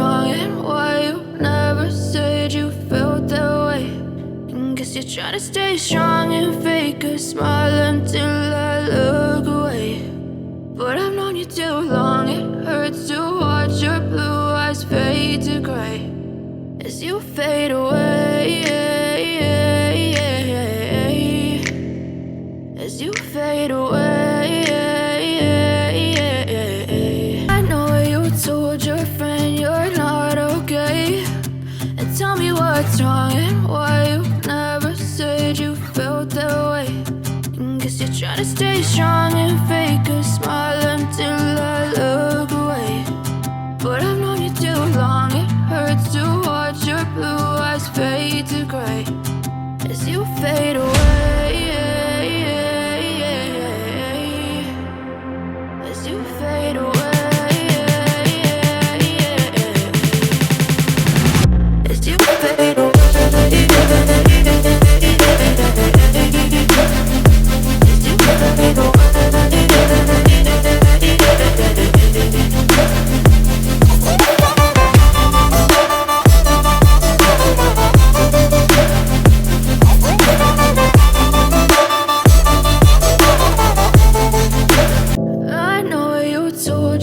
wrong and why you never said you felt that way. And guess you're trying to stay strong and fake a smile until I look away. But I've known you too long, it hurts to watch your blue eyes fade to gray as you fade away, as you fade away. I know you told your friend you're not okay, and tell me what's wrong and why you never said you felt that way. And guess you're trying to stay strong and fake a smile until I look away. But I've known you too long, it hurts to watch your blue eyes fade to gray as you fade away, as you fade away, as you fade away.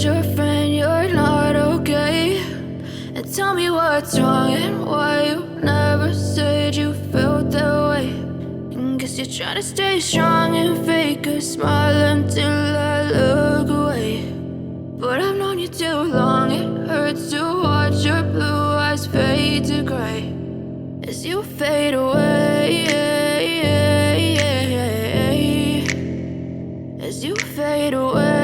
Your friend you're not okay, and tell me what's wrong and why you never said you felt that way. And guess you're trying to stay strong and fake a smile until I look away. But I've known you too long, it hurts to watch your blue eyes fade to gray as you fade away, as you fade away.